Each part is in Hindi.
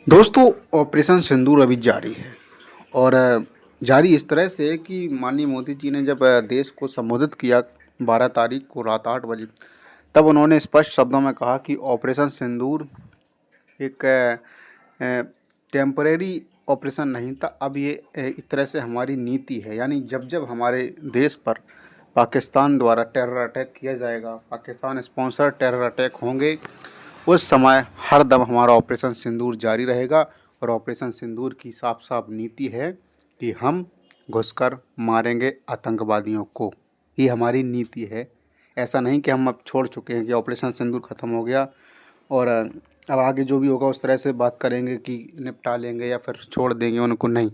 दोस्तों, ऑपरेशन सिंदूर अभी जारी है और जारी इस तरह से है कि माननीय मोदी जी ने जब देश को संबोधित किया 12 तारीख को रात 8 बजे, तब उन्होंने स्पष्ट शब्दों में कहा कि ऑपरेशन सिंदूर एक टेम्परेरी ऑपरेशन नहीं था। अब ये एक तरह से हमारी नीति है। यानी जब जब हमारे देश पर पाकिस्तान द्वारा टेरर अटैक किया जाएगा, पाकिस्तान स्पॉन्सर टेरर अटैक होंगे, उस समय हर दम हमारा ऑपरेशन सिंदूर जारी रहेगा। और ऑपरेशन सिंदूर की साफ साफ नीति है कि हम घुसकर मारेंगे आतंकवादियों को। ये हमारी नीति है। ऐसा नहीं कि हम अब छोड़ चुके हैं कि ऑपरेशन सिंदूर ख़त्म हो गया और अब आगे जो भी होगा उस तरह से बात करेंगे कि निपटा लेंगे या फिर छोड़ देंगे उनको। नहीं,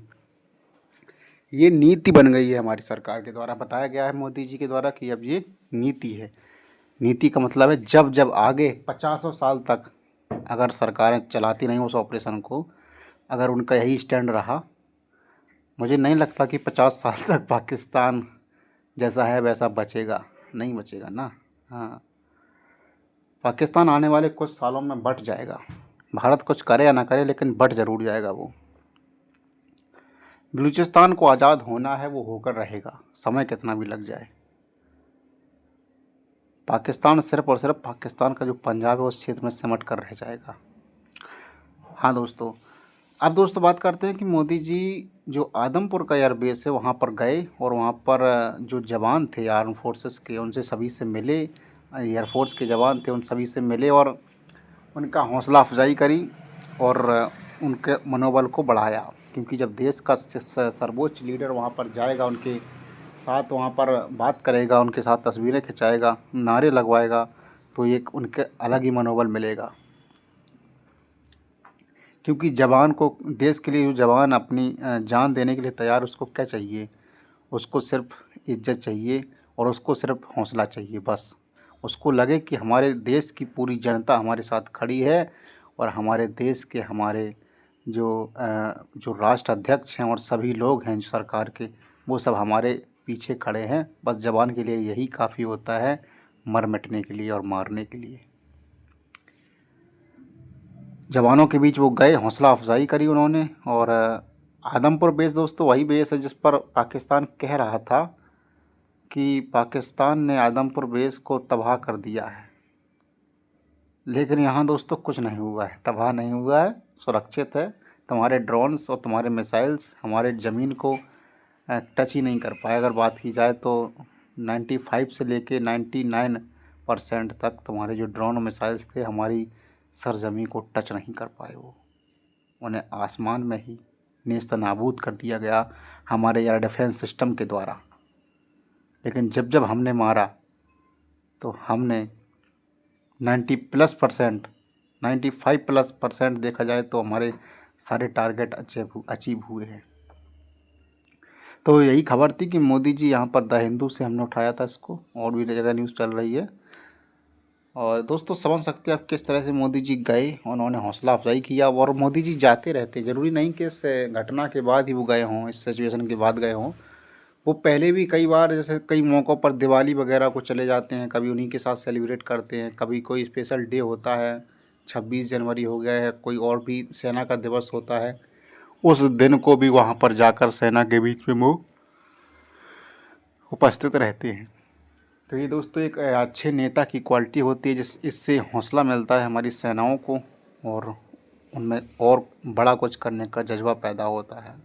ये नीति बन गई है हमारी सरकार के द्वारा, बताया गया है मोदी जी के द्वारा कि अब ये नीति है। नीति का मतलब है जब जब आगे 50 साल तक अगर सरकारें चलाती नहीं उस ऑपरेशन को, अगर उनका यही स्टैंड रहा, मुझे नहीं लगता कि 50 साल तक पाकिस्तान जैसा है वैसा बचेगा। नहीं बचेगा ना। हाँ, पाकिस्तान आने वाले कुछ सालों में बट जाएगा। भारत कुछ करे या ना करे लेकिन बट ज़रूर जाएगा वो। बलूचिस्तान को आज़ाद होना है, वो होकर रहेगा, समय कितना भी लग जाए। पाकिस्तान सिर्फ और सिर्फ पाकिस्तान का जो पंजाब है उस क्षेत्र में सिमट कर रह जाएगा। हाँ दोस्तों, अब दोस्तों बात करते हैं कि मोदी जी जो आदमपुर का एयरबेस है वहाँ पर गए और वहाँ पर जो जवान थे आर्म फोर्सेस के, उनसे सभी से मिले। एयरफोर्स के जवान थे, उन सभी से मिले और उनका हौसला अफजाई करी और उनके मनोबल को बढ़ाया। क्योंकि जब देश का सर्वोच्च लीडर वहाँ पर जाएगा, उनके साथ वहाँ पर बात करेगा, उनके साथ तस्वीरें खिंचाएगा, नारे लगवाएगा, तो एक उनके अलग ही मनोबल मिलेगा। क्योंकि जवान को, देश के लिए जो जवान अपनी जान देने के लिए तैयार, उसको क्या चाहिए? उसको सिर्फ इज्जत चाहिए और उसको सिर्फ हौसला चाहिए बस। उसको लगे कि हमारे देश की पूरी जनता हमारे साथ खड़ी है और हमारे देश के, हमारे जो राष्ट्राध्यक्ष हैं और सभी लोग हैं जो सरकार के, वो सब हमारे पीछे खड़े हैं। बस जवान के लिए यही काफ़ी होता है, मर मिटने के लिए और मारने के लिए। जवानों के बीच वो गए, हौसला अफजाई करी उन्होंने। और आदमपुर बेस दोस्तों वही बेस है जिस पर पाकिस्तान कह रहा था कि पाकिस्तान ने आदमपुर बेस को तबाह कर दिया है। लेकिन यहाँ दोस्तों कुछ नहीं हुआ है, तबाह नहीं हुआ है, सुरक्षित है। तुम्हारे ड्रोन्स और तुम्हारे मिसाइल्स हमारे ज़मीन को टच ही नहीं कर पाए। अगर बात की जाए तो 95 से लेके 99% तक तुम्हारे जो ड्रोन और मिसाइल्स थे हमारी सरजमी को टच नहीं कर पाए। वो उन्हें आसमान में ही नेस्त नाबूद कर दिया गया हमारे एयर डिफेंस सिस्टम के द्वारा। लेकिन जब जब हमने मारा तो हमने 90+% 95+% देखा जाए तो हमारे सारे टारगेट अचीव हुए हैं। तो यही खबर थी कि मोदी जी यहाँ पर द हिंदू से हमने उठाया था इसको, और भी जगह न्यूज़ चल रही है। और दोस्तों समझ सकते हैं आप किस तरह से मोदी जी गए, उन्होंने हौसला अफजाई किया। और मोदी जी जाते रहते, ज़रूरी नहीं कि इस घटना के बाद ही वो गए हों, इस सिचुएशन के बाद गए हों। वो पहले भी कई बार, जैसे कई मौक़ों पर दिवाली वगैरह को चले जाते हैं, कभी उन्हीं के साथ सेलिब्रेट करते हैं, कभी कोई स्पेशल डे होता है, 26 जनवरी हो गया है, कोई और भी सेना का दिवस होता है, उस दिन को भी वहाँ पर जाकर सेना के बीच में वो उपस्थित रहते हैं। तो ये दोस्तों एक अच्छे नेता की क्वालिटी होती है, इससे हौसला मिलता है हमारी सेनाओं को और उनमें और बड़ा कुछ करने का जज्बा पैदा होता है।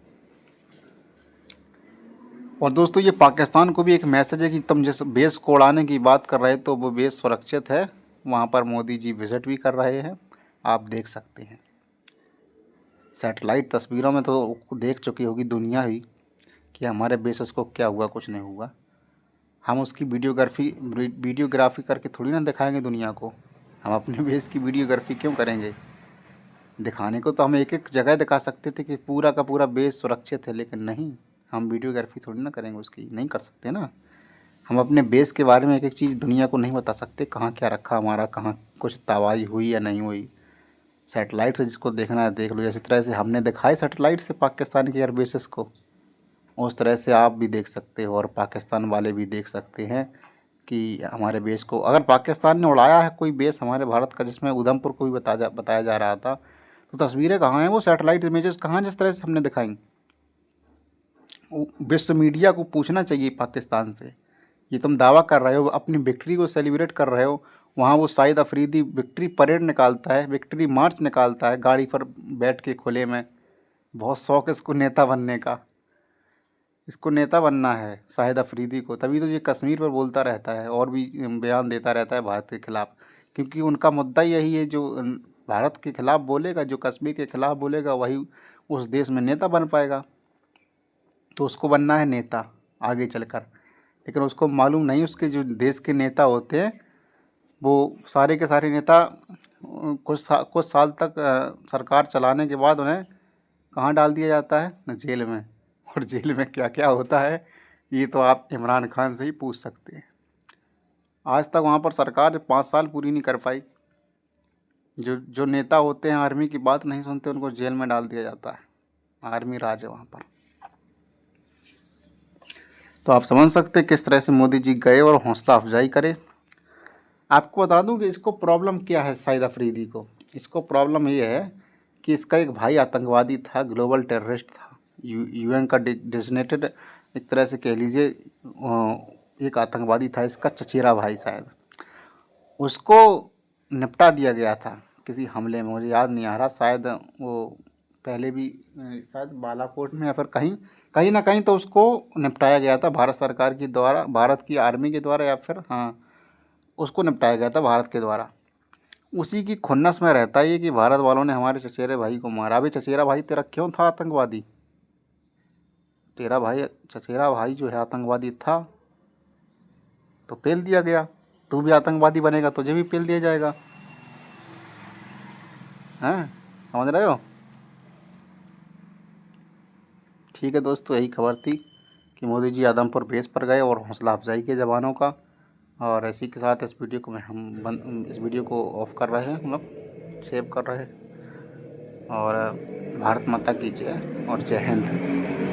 और दोस्तों ये पाकिस्तान को भी एक मैसेज है कि तुम जिस बेस को उड़ाने की बात कर रहे तो वो बेस सुरक्षित है। वहाँ पर मोदी जी विज़िट भी कर रहे हैं, आप देख सकते हैं। सैटेलाइट तस्वीरों में तो देख चुकी होगी दुनिया ही कि हमारे बेसिस को क्या हुआ, कुछ नहीं हुआ। हम उसकी वीडियोग्राफी करके थोड़ी ना दिखाएंगे दुनिया को। हम अपने बेस की वीडियोग्राफी क्यों करेंगे? दिखाने को तो हम एक एक जगह दिखा सकते थे कि पूरा का पूरा बेस सुरक्षित है, लेकिन नहीं, हम वीडियोग्राफी थोड़ी ना करेंगे, उसकी नहीं कर सकते ना। हम अपने बेस के बारे में एक एक चीज़ दुनिया को नहीं बता सकते, कहाँ क्या रखा हमारा, कहाँ कुछ तबाही हुई या नहीं हुई। सैटेलाइट से जिसको देखना है देख लो। जिस तरह से हमने दिखाए सैटेलाइट से पाकिस्तान के एयर बेसिस को, उस तरह से आप भी देख सकते हो और पाकिस्तान वाले भी देख सकते हैं कि हमारे बेस को, अगर पाकिस्तान ने उड़ाया है कोई बेस हमारे भारत का, जिसमें उधमपुर को भी बताया जा रहा था, तो तस्वीरें कहाँ हैं, वो सैटेलाइट इमेजेस कहाँ जिस तरह से हमने दिखाई। विश्व मीडिया को पूछना चाहिए पाकिस्तान से, ये तुम दावा कर रहे हो, अपनी विक्ट्री को सेलिब्रेट कर रहे हो, वहाँ वो शाहिद अफरीदी विक्ट्री परेड निकालता है, विक्ट्री मार्च निकालता है गाड़ी पर बैठ के खुले में, बहुत शौक है इसको नेता बनने का, इसको नेता बनना है शाहिद अफरीदी को, तभी तो ये कश्मीर पर बोलता रहता है और भी बयान देता रहता है भारत के ख़िलाफ़, क्योंकि उनका मुद्दा यही है, जो भारत के ख़िलाफ़ बोलेगा, जो कश्मीर के ख़िलाफ़ बोलेगा, वही उस देश में नेता बन पाएगा। तो उसको बनना है नेता आगे चलकर, लेकिन उसको मालूम नहीं उसके जो देश के नेता होते हैं वो सारे के सारे नेता कुछ साल तक सरकार चलाने के बाद उन्हें कहाँ डाल दिया जाता है, जेल में। और जेल में क्या क्या होता है ये तो आप इमरान खान से ही पूछ सकते हैं। आज तक वहाँ पर सरकार 5 साल पूरी नहीं कर पाई। जो जो नेता होते हैं आर्मी की बात नहीं सुनते उनको जेल में डाल दिया जाता है, आर्मी राज है वहाँ पर। तो आप समझ सकते हैं किस तरह से मोदी जी गए और हौसला अफजाई करे। आपको बता दूं कि इसको प्रॉब्लम क्या है शाहिद अफरीदी को, इसको प्रॉब्लम ये है कि इसका एक भाई आतंकवादी था, ग्लोबल टेररिस्ट था, यूएन का डिजिग्नेटेड, एक तरह से कह लीजिए एक आतंकवादी था इसका चचेरा भाई शायद, उसको निपटा दिया गया था किसी हमले में, मुझे याद नहीं आ रहा, शायद वो पहले भी शायद बालाकोट में या फिर कहीं कहीं ना कहीं तो उसको निपटाया गया था भारत सरकार की द्वारा, भारत की आर्मी के द्वारा, या फिर हाँ उसको निपटाया गया था भारत के द्वारा। उसी की खुन्नस में रहता है ये कि भारत वालों ने हमारे चचेरे भाई को मारा। अभी चचेरा भाई तेरा क्यों था आतंकवादी? तेरा भाई चचेरा भाई जो है आतंकवादी था तो पेल दिया गया, तू भी आतंकवादी बनेगा तुझे भी पेल दिया जाएगा। हैं, समझ रहे हो? ठीक है दोस्तों, यही खबर थी कि मोदी जी आदमपुर बेस पर गए और हौसला अफजाई के जवानों का। और इसी के साथ इस वीडियो को इस वीडियो को ऑफ कर रहे हैं, हम लोग सेव कर रहे हैं। और भारत माता की जय और जय हिंद।